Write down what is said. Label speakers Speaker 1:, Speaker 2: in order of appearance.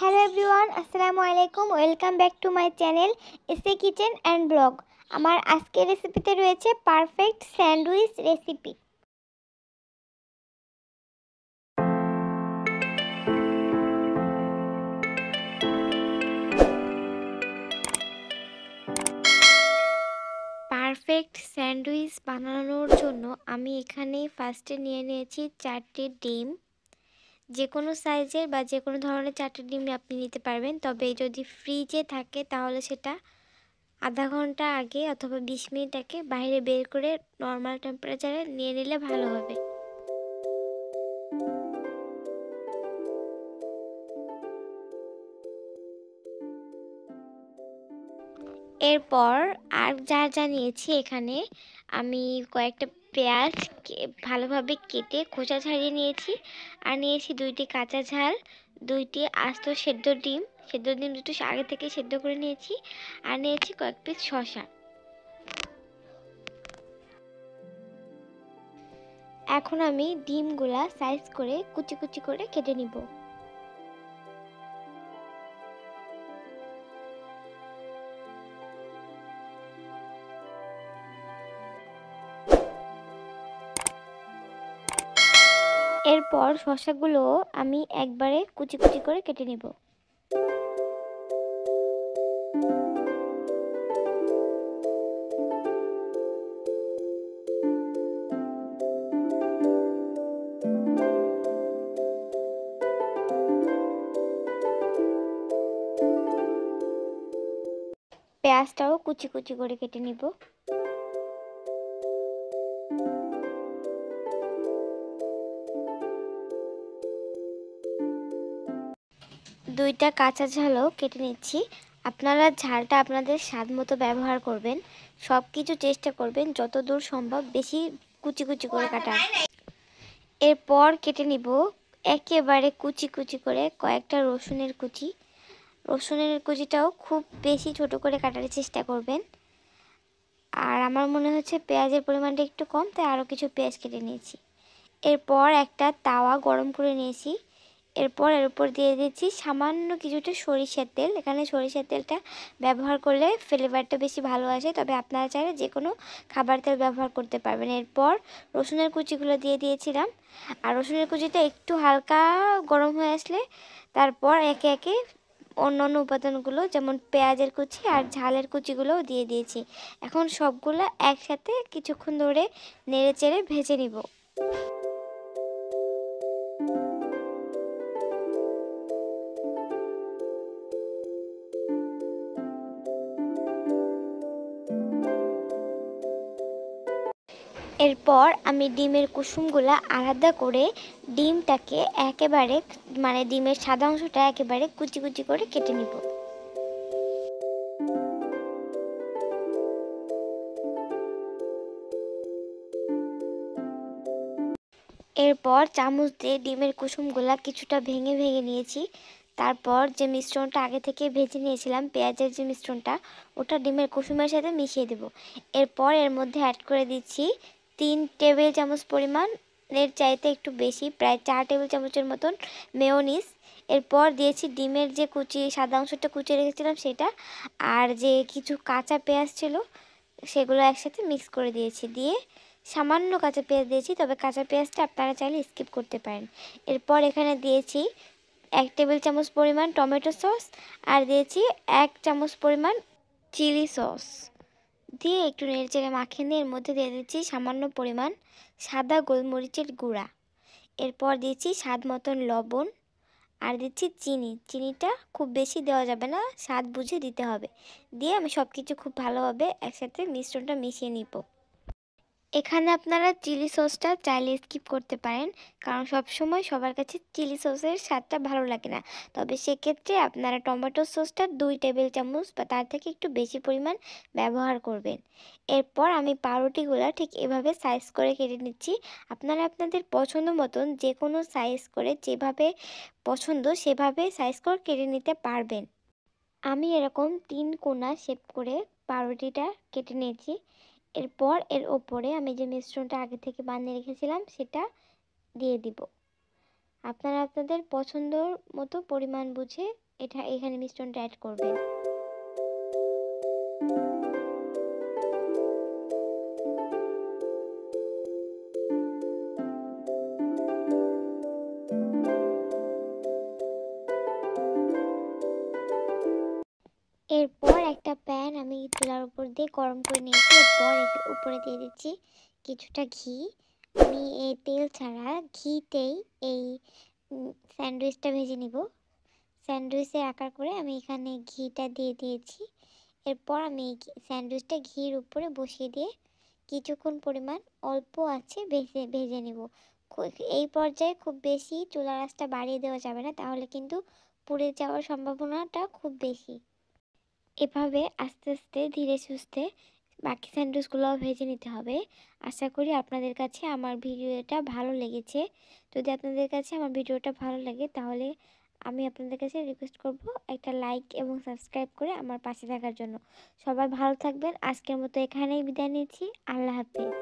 Speaker 1: Hello everyone, আসসালামু আলাইকুম। Welcome back to my channel SA kitchen and blog. আমার আজকের রেসিপিতে রয়েছে perfect sandwich recipe. Perfect sandwich বানানোর জন্য আমি এখানে ফার্স্টে নিয়ে নিয়েছি 4টি ডিম। যে কোনো সাইজের বা যে কোনো ধরনের 4টি ডিম আপনি নিতে পারবেন, তবে যদি ফ্রিজে থাকে তাহলে সেটা আধা ঘন্টা আগে অথবা 20 মিনিট আগে বাইরে বের করে নর্মাল টেম্পারেচারে নিয়ে নিলে ভালো হবে। এরপর আর যা নিয়েছি, এখানে আমি কয়েকটা পেঁয়াজ ভালোভাবে কেটে খোসা ছাড়িয়ে নিয়েছি, আর নিয়েছি 2টি কাঁচা ঝাল, 2টি আস্ত সেদ্ধ ডিম দুটো আগে থেকে সেদ্ধ করে নিয়েছি, আর নিয়েছি কয়েক পিস শসা। এখন আমি ডিমগুলা সাইজ করে কুচি কুচি করে কেটে নিব। এরপর শসাগুলো আমি একবারে কুচি কুচি করে কেটে নিব। পেঁয়াজটাও কুচি কুচি করে কেটে নিব। 2টা কাঁচা ঝালও কেটে নিচ্ছি। আপনারা ঝালটা আপনাদের স্বাদ মতো ব্যবহার করবেন। সব কিছু চেষ্টা করবেন যতদূর সম্ভব বেশি কুচি কুচি করে কাটার। এরপর কেটে নিব একেবারে কুচি কুচি করে কয়েকটা রসুনের কুচি। রসুনের কুচিটাও খুব বেশি ছোট করে কাটার চেষ্টা করবেন। আর আমার মনে হচ্ছে পেঁয়াজের পরিমাণটা একটু কম, তাই আরও কিছু পেঁয়াজ কেটে নিয়েছি। এরপর একটা তাওয়া গরম করে নিয়েছি। এরপর এর উপর দিয়ে দিচ্ছি সামান্য কিছুটা সরিষার তেল। এখানে সরিষার তেলটা ব্যবহার করলে ফ্লেভারটা বেশি ভালো আসে, তবে আপনারা চাইলে যে কোনো খাবার তেল ব্যবহার করতে পারবেন। এরপর রসুনের কুচিগুলো দিয়ে দিয়েছিলাম, আর রসুনের কুচিটা একটু হালকা গরম হয়ে আসলে তারপর একে একে অন্যান্য উপাদানগুলো যেমন পেঁয়াজের কুচি আর ঝালের কুচিগুলোও দিয়ে দিয়েছি। এখন সবগুলো একসাথে কিছুক্ষণ ধরে নেড়ে চেড়ে ভেজে নিব। এরপর আমি ডিমের কুসুমগুলো আলাদা করে ডিমটাকে একেবারে ডিমের সাদা অংশটা একেবারে কুচি কুচি করে কেটে নিব। এরপর চামচ দিয়ে ডিমের কুসুমগুলা কিছুটা ভেঙে ভেঙে নিয়েছি। তারপর যে মিশ্রণটা আগে থেকে ভেজে নিয়েছিলাম, পেঁয়াজের যে মিশ্রণটা, ওটা ডিমের কুসুমের সাথে মিশিয়ে দেব। এরপর এর মধ্যে অ্যাড করে দিচ্ছি 3 টেবিল চামচ পরিমাণের চাইতে একটু বেশি, প্রায় 4 টেবিল চামচের মতন মেয়োনিজ। এরপর দিয়েছি ডিমের যে সাদা অংশটা কুচিয়ে রেখেছিলাম সেটা, আর যে কিছু কাঁচা পেঁয়াজ ছিল সেগুলো একসাথে মিক্স করে দিয়েছি। দিয়ে সামান্য কাঁচা পেঁয়াজ দিয়েছি, তবে কাঁচা পেঁয়াজটা আপনারা চাইলে স্কিপ করতে পারেন। এরপর এখানে দিয়েছি 1 টেবিল চামচ পরিমাণ টমেটো সস, আর দিয়েছি 1 চামচ পরিমাণ চিলি সস। দিয়ে একটু নেড়েচেড়ে মাখিয়ে নিয়ে এর মধ্যে দিয়ে দিচ্ছি সামান্য পরিমাণ সাদা গোলমরিচের গুঁড়া। এরপর দিয়েছি স্বাদ মতন লবণ, আর দিচ্ছি চিনিটা খুব বেশি দেওয়া যাবে না, স্বাদ বুঝে দিতে হবে। দিয়ে আমি সব কিছু খুব ভালোভাবে একসাথে মিশ্রণটা মিশিয়ে নিব। এখানে আপনারা চিলি সসটা চাইলে স্কিপ করতে পারেন, কারণ সবসময় সবার কাছে চিলি সসের স্বাদটা ভালো লাগে না। তবে সেক্ষেত্রে আপনারা টমেটো সসটা 2 টেবিল চামচ বা তার থেকে একটু বেশি পরিমাণ ব্যবহার করবেন। এরপর আমি পাউরুটিগুলো ঠিক এভাবে সাইজ করে কেটে নিচ্ছি। আপনারা আপনাদের পছন্দ মতন যে কোনো সাইজ করে, যেভাবে পছন্দ সেভাবে সাইজ করে কেটে নিতে পারবেন। আমি এরকম 3 কোনা শেপ করে পাউরুটিটা কেটে নিয়েছি। এরপর এর ওপরে আমি যে মিশ্রণটা আগে থেকে বানিয়ে রেখেছিলাম সেটা দিয়ে দিব। আপনারা আপনাদের পছন্দর মতো পরিমাণ বুঝে এখানে মিশ্রণটা অ্যাড করবেন। এরপর একটা প্যান আমি চুলার উপর দিয়ে গরম করে নিয়েছি। এরপর এর উপরে দিয়ে দিচ্ছি কিছুটা ঘি। আমি এই তেল ছাড়া ঘিতেই এই স্যান্ডউইচটা ভেজে নিব। স্যান্ডউইচের আকার করে আমি এখানে ঘিটা দিয়ে দিয়েছি। এরপর আমি স্যান্ডউইচটা ঘির উপরে বসিয়ে দিয়ে কিছুক্ষণ পরিমাণ অল্প আছে ভেজে নিব। এই পর্যায়ে খুব বেশি চুলার আঁচটা বাড়িয়ে দেওয়া যাবে না, তাহলে কিন্তু পুড়ে যাওয়ার সম্ভাবনাটা খুব বেশি। এভাবে আস্তে আস্তে ধীরে সুস্থে বাকি স্যান্ডউইচগুলোও ভেজে নিতে হবে। আশা করি আপনাদের কাছে আমার ভিডিওটা ভালো লেগেছে। যদি আপনাদের কাছে আমার ভিডিওটা ভালো লাগে তাহলে আমি আপনাদের কাছে রিকোয়েস্ট করব একটা লাইক এবং সাবস্ক্রাইব করে আমার পাশে থাকার জন্য। সবাই ভালো থাকবেন। আজকের মতো এখানেই বিদায় নিচ্ছি। আল্লাহ হাফেজ।